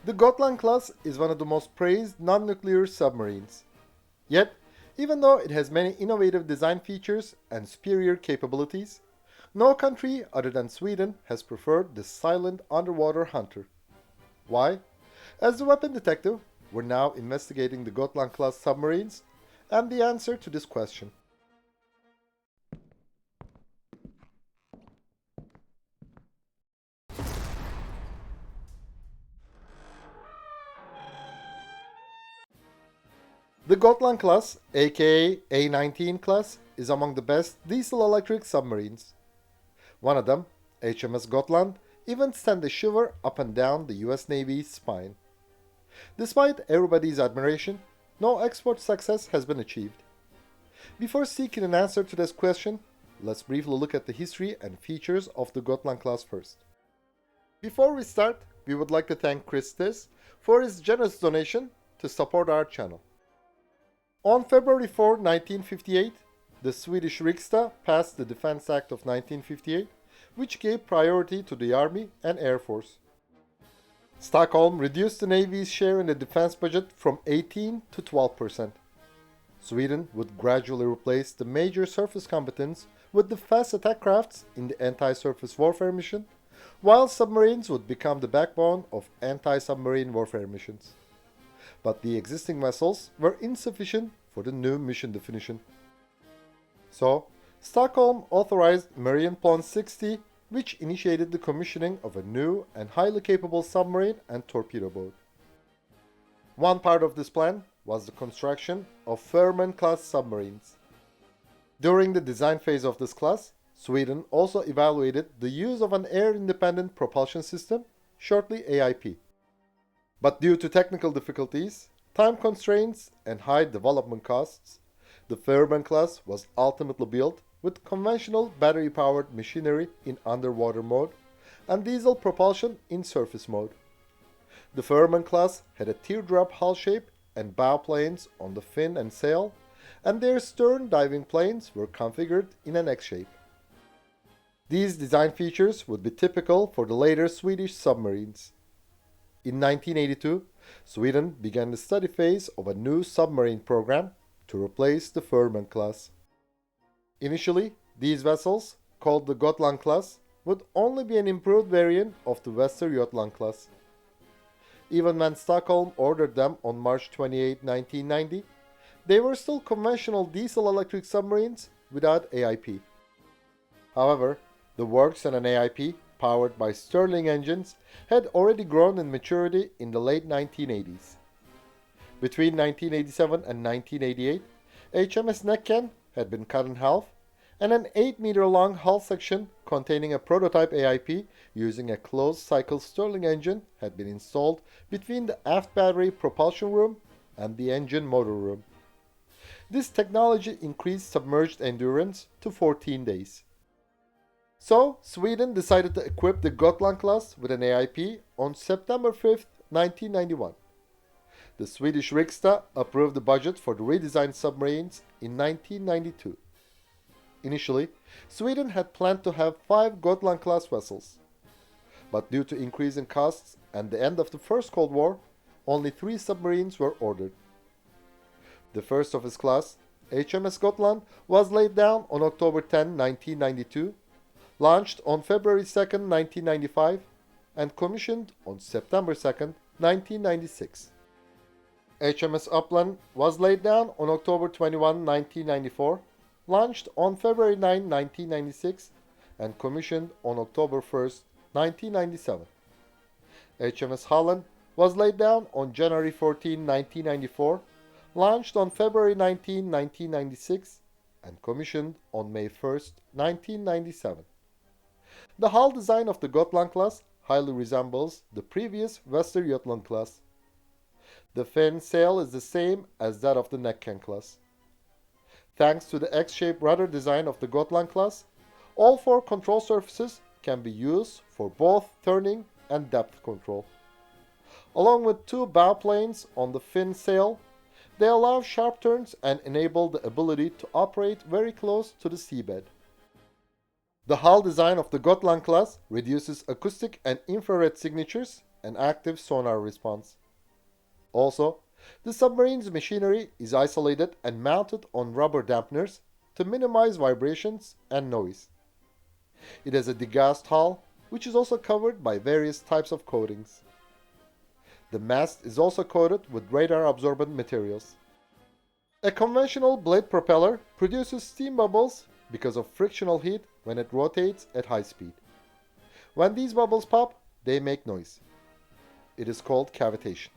The Gotland-class is one of the most praised non-nuclear submarines. Yet, even though it has many innovative design features and superior capabilities, no country other than Sweden has preferred this silent underwater hunter. Why? As the weapon detective, we're now investigating the Gotland-class submarines and the answer to this question. The Gotland-class, aka A-19 class, is among the best diesel-electric submarines. One of them, HMS Gotland, even sent a shiver up and down the US Navy's spine. Despite everybody's admiration, no export success has been achieved. Before seeking an answer to this question, let's briefly look at the history and features of the Gotland-class first. Before we start, we would like to thank Christis for his generous donation to support our channel. On February 4, 1958, the Swedish Riksdag passed the Defense Act of 1958, which gave priority to the Army and Air Force. Stockholm reduced the Navy's share in the defense budget from 18 to 12%. Sweden would gradually replace the major surface combatants with the fast attack crafts in the anti-surface warfare mission, while submarines would become the backbone of anti-submarine warfare missions. But the existing vessels were insufficient for the new mission definition. So, Stockholm authorized Marine Plan 60, which initiated the commissioning of a new and highly capable submarine and torpedo boat. One part of this plan was the construction of Gotland-class submarines. During the design phase of this class, Sweden also evaluated the use of an air-independent propulsion system, shortly AIP. But due to technical difficulties, time constraints, and high development costs, the Gotland-class was ultimately built with conventional battery-powered machinery in underwater mode and diesel propulsion in surface mode. The Gotland-class had a teardrop hull shape and bow planes on the fin and sail, and their stern diving planes were configured in an X shape. These design features would be typical for the later Swedish submarines. In 1982, Sweden began the study phase of a new submarine program to replace the Gotland-class. Initially, these vessels, called the Gotland-class, would only be an improved variant of the Gotland-class. Even when Stockholm ordered them on March 28, 1990, they were still conventional diesel-electric submarines without AIP. However, the works on an AIP powered by Stirling engines had already grown in maturity in the late 1980s. Between 1987 and 1988, HMS Näcken had been cut in half, and an 8-meter-long hull section containing a prototype AIP using a closed-cycle Stirling engine had been installed between the aft battery propulsion room and the engine motor room. This technology increased submerged endurance to 14 days. So, Sweden decided to equip the Gotland-class with an AIP on September 5, 1991. The Swedish Riksdag approved the budget for the redesigned submarines in 1992. Initially, Sweden had planned to have 5 Gotland-class vessels. But due to increasing costs and the end of the First Cold War, only 3 submarines were ordered. The first of its class, HMS Gotland, was laid down on October 10, 1992, launched on February 2, 1995, and commissioned on September 2, 1996. HMS Upland was laid down on October 21, 1994, launched on February 9, 1996, and commissioned on October 1, 1997. HMS Holland was laid down on January 14, 1994, launched on February 19, 1996, and commissioned on May 1, 1997. The hull design of the Gotland-class highly resembles the previous Gotland-class. The fin sail is the same as that of the Näcken-class. Thanks to the X-shaped rudder design of the Gotland-class, all 4 control surfaces can be used for both turning and depth control. Along with 2 bow planes on the fin sail, they allow sharp turns and enable the ability to operate very close to the seabed. The hull design of the Gotland-class reduces acoustic and infrared signatures and active sonar response. Also, the submarine's machinery is isolated and mounted on rubber dampeners to minimize vibrations and noise. It has a degassed hull, which is also covered by various types of coatings. The mast is also coated with radar-absorbent materials. A conventional blade propeller produces steam bubbles because of frictional heat when it rotates at high speed. When these bubbles pop, they make noise. It is called cavitation.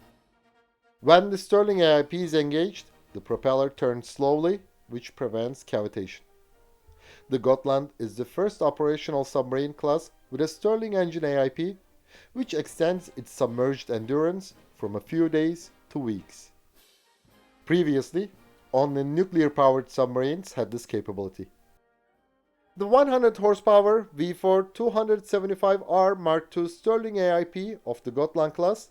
When the Stirling AIP is engaged, the propeller turns slowly, which prevents cavitation. The Gotland is the first operational submarine class with a Stirling engine AIP, which extends its submerged endurance from a few days to weeks. Previously, only nuclear-powered submarines had this capability. The 100 horsepower V4 275R Mark II Stirling AIP of the Gotland-class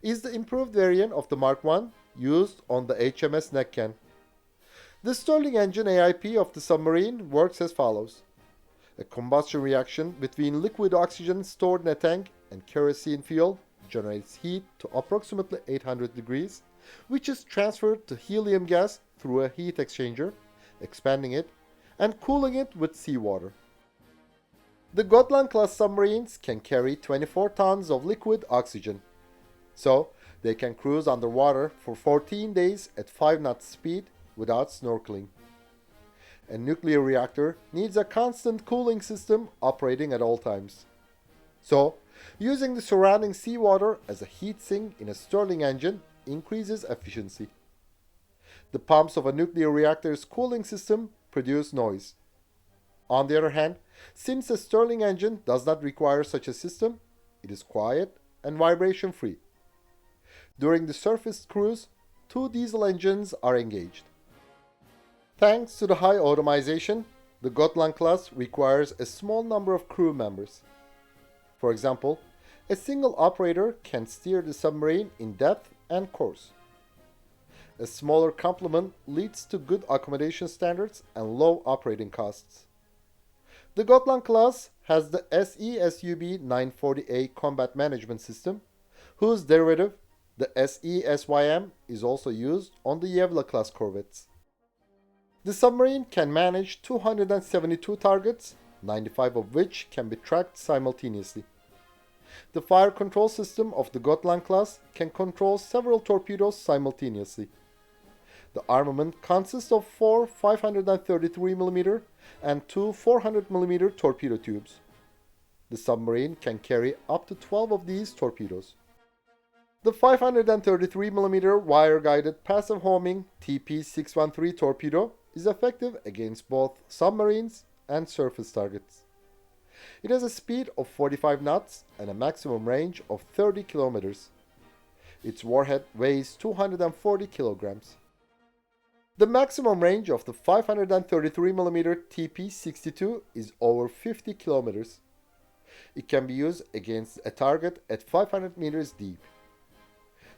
is the improved variant of the Mark I used on the HMS Neckcan. The Stirling engine AIP of the submarine works as follows. A combustion reaction between liquid oxygen stored in a tank and kerosene fuel generates heat to approximately 800 degrees, which is transferred to helium gas through a heat exchanger, expanding it, and cooling it with seawater. The Gotland-class submarines can carry 24 tons of liquid oxygen, so they can cruise underwater for 14 days at 5 knots speed without snorkeling. A nuclear reactor needs a constant cooling system operating at all times. So, using the surrounding seawater as a heat sink in a Stirling engine increases efficiency. The pumps of a nuclear reactor's cooling system produce noise. On the other hand, since a Stirling engine does not require such a system, it is quiet and vibration-free. During the surface cruise, 2 diesel engines are engaged. Thanks to the high automation, the Gotland-class requires a small number of crew members. For example, a single operator can steer the submarine in depth and course. A smaller complement leads to good accommodation standards and low operating costs. The Gotland-class has the SESUB 940A combat management system, whose derivative, the SESYM, is also used on the Gotland-class corvettes. The submarine can manage 272 targets, 95 of which can be tracked simultaneously. The fire control system of the Gotland-class can control several torpedoes simultaneously. The armament consists of 4 533mm and 2 400mm torpedo tubes. The submarine can carry up to 12 of these torpedoes. The 533mm wire-guided passive homing TP613 torpedo is effective against both submarines and surface targets. It has a speed of 45 knots and a maximum range of 30 kilometers. Its warhead weighs 240 kilograms. The maximum range of the 533mm TP62 is over 50 kilometers. It can be used against a target at 500 meters deep.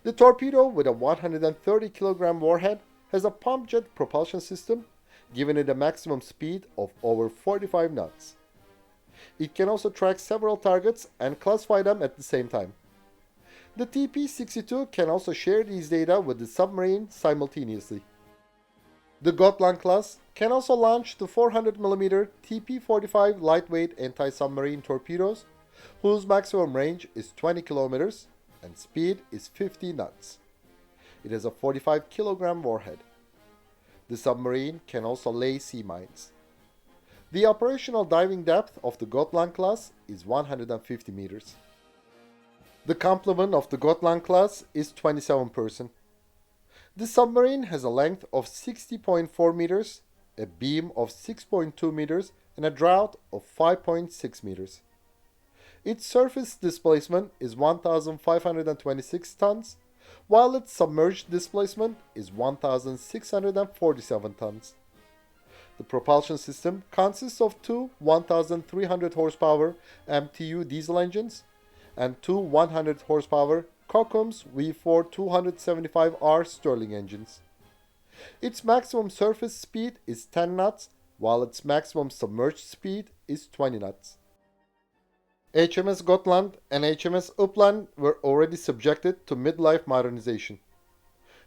The torpedo with a 130 kilogram warhead has a pump jet propulsion system, giving it a maximum speed of over 45 knots. It can also track several targets and classify them at the same time. The TP62 can also share these data with the submarine simultaneously. The Gotland-class can also launch the 400mm TP45 lightweight anti-submarine torpedoes, whose maximum range is 20 kilometers and speed is 50 knots. It has a 45 kilogram warhead. The submarine can also lay sea mines. The operational diving depth of the Gotland-class is 150 meters. The complement of the Gotland-class is 27 person. The submarine has a length of 60.4 meters, a beam of 6.2 meters, and a draught of 5.6 meters. Its surface displacement is 1,526 tons, while its submerged displacement is 1,647 tons. The propulsion system consists of 2 1,300 horsepower MTU diesel engines and 2 100 horsepower Kockums V4 275R Stirling engines. Its maximum surface speed is 10 knots, while its maximum submerged speed is 20 knots. HMS Gotland and HMS Uppland were already subjected to midlife modernization.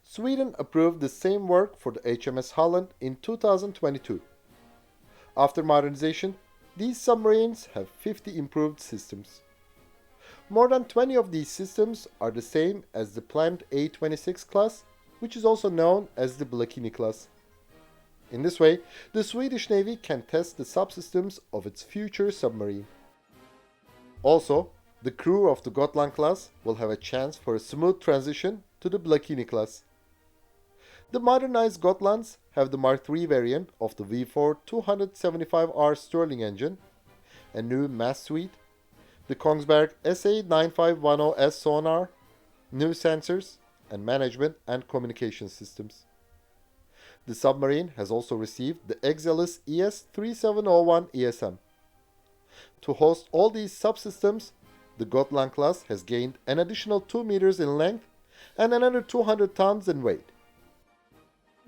Sweden approved the same work for the HMS Holland in 2022. After modernization, these submarines have 50 improved systems. More than 20 of these systems are the same as the planned A26 class, which is also known as the Gotland-klass. In this way, the Swedish Navy can test the subsystems of its future submarine. Also, the crew of the Gotland-klass will have a chance for a smooth transition to the Gotland-klass. The modernized Gotlands have the Mark III variant of the V4 275R Stirling engine, a new mast suite, the Kongsberg SA9510S sonar, new sensors, and management and communication systems. The submarine has also received the Exelis ES3701 ESM. To host all these subsystems, the Gotland-klass has gained an additional 2 meters in length and another 200 tons in weight.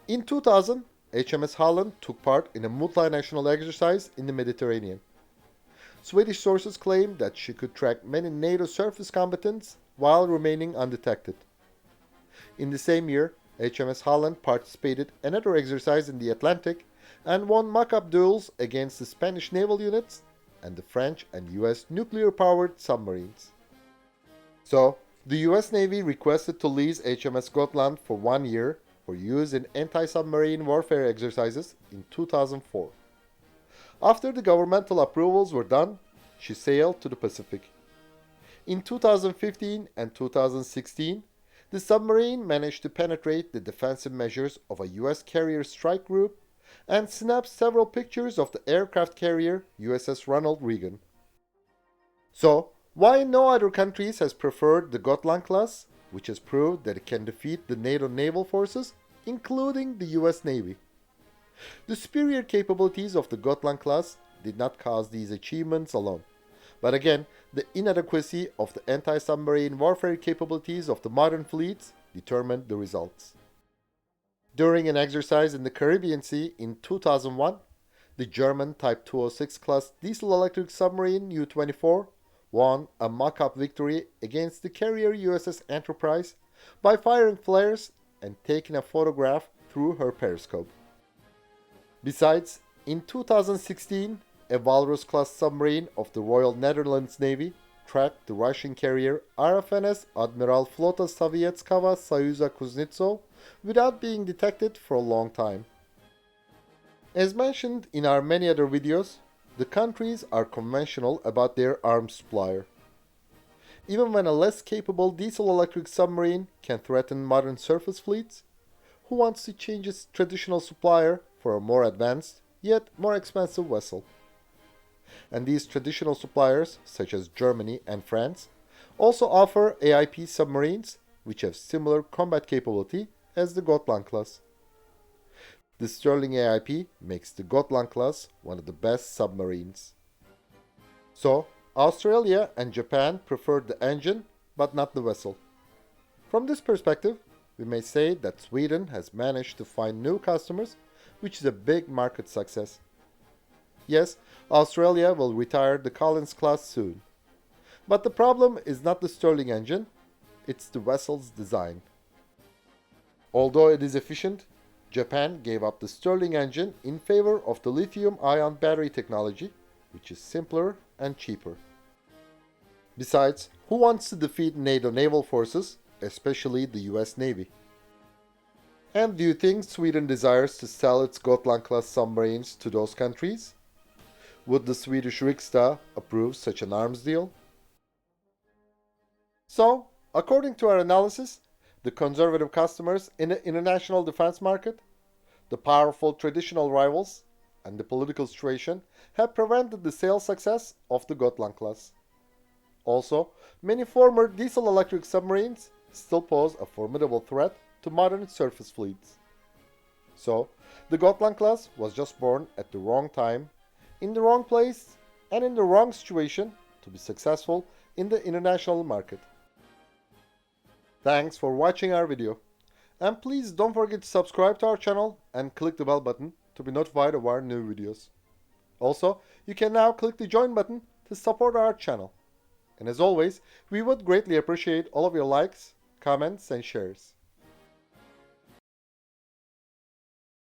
In 2000, HMS Holland took part in a multinational exercise in the Mediterranean. Swedish sources claim that she could track many NATO surface combatants while remaining undetected. In the same year, HMS Holland participated in another exercise in the Atlantic and won mock-up duels against the Spanish naval units and the French and US nuclear-powered submarines. So, the US Navy requested to lease HMS Gotland for 1 year for use in anti-submarine warfare exercises in 2004. After the governmental approvals were done, she sailed to the Pacific. In 2015 and 2016, the submarine managed to penetrate the defensive measures of a US carrier strike group and snapped several pictures of the aircraft carrier USS Ronald Reagan. So, why no other countries has preferred the Gotland-klass, which has proved that it can defeat the NATO naval forces, including the US Navy? The superior capabilities of the Gotland-klass did not cause these achievements alone. But again, the inadequacy of the anti-submarine warfare capabilities of the modern fleets determined the results. During an exercise in the Caribbean Sea in 2001, the German Type 206 class diesel-electric submarine U-24 won a mock-up victory against the carrier USS Enterprise by firing flares and taking a photograph through her periscope. Besides, in 2016, a Walrus-class submarine of the Royal Netherlands Navy tracked the Russian carrier RFNS Admiral Flota Sovietskого Soyuza Kuznetsov without being detected for a long time. As mentioned in our many other videos, the countries are conventional about their arms supplier. Even when a less capable diesel-electric submarine can threaten modern surface fleets, who wants to change its traditional supplier for a more advanced, yet more expensive vessel? And these traditional suppliers, such as Germany and France, also offer AIP submarines which have similar combat capability as the Gotland-klass. The Stirling AIP makes the Gotland-klass one of the best submarines. So, Australia and Japan preferred the engine, but not the vessel. From this perspective, we may say that Sweden has managed to find new customers, which is a big market success. Yes, Australia will retire the Goland-klass soon. But the problem is not the Stirling engine, it's the vessel's design. Although it is efficient, Japan gave up the Stirling engine in favor of the lithium-ion battery technology, which is simpler and cheaper. Besides, who wants to defeat NATO naval forces, especially the US Navy? And do you think Sweden desires to sell its Gotland-class submarines to those countries? Would the Swedish Riksdag approve such an arms deal? So, according to our analysis, the conservative customers in the international defense market, the powerful traditional rivals, and the political situation have prevented the sales success of the Gotland-klass. Also, many former diesel-electric submarines still pose a formidable threat to modern surface fleets. So, the Gotland-klass was just born at the wrong time, in the wrong place, and in the wrong situation to be successful in the international market. Thanks for watching our video. And please don't forget to subscribe to our channel and click the bell button to be notified of our new videos. Also, you can now click the join button to support our channel. And as always, we would greatly appreciate all of your likes, comments, and shares.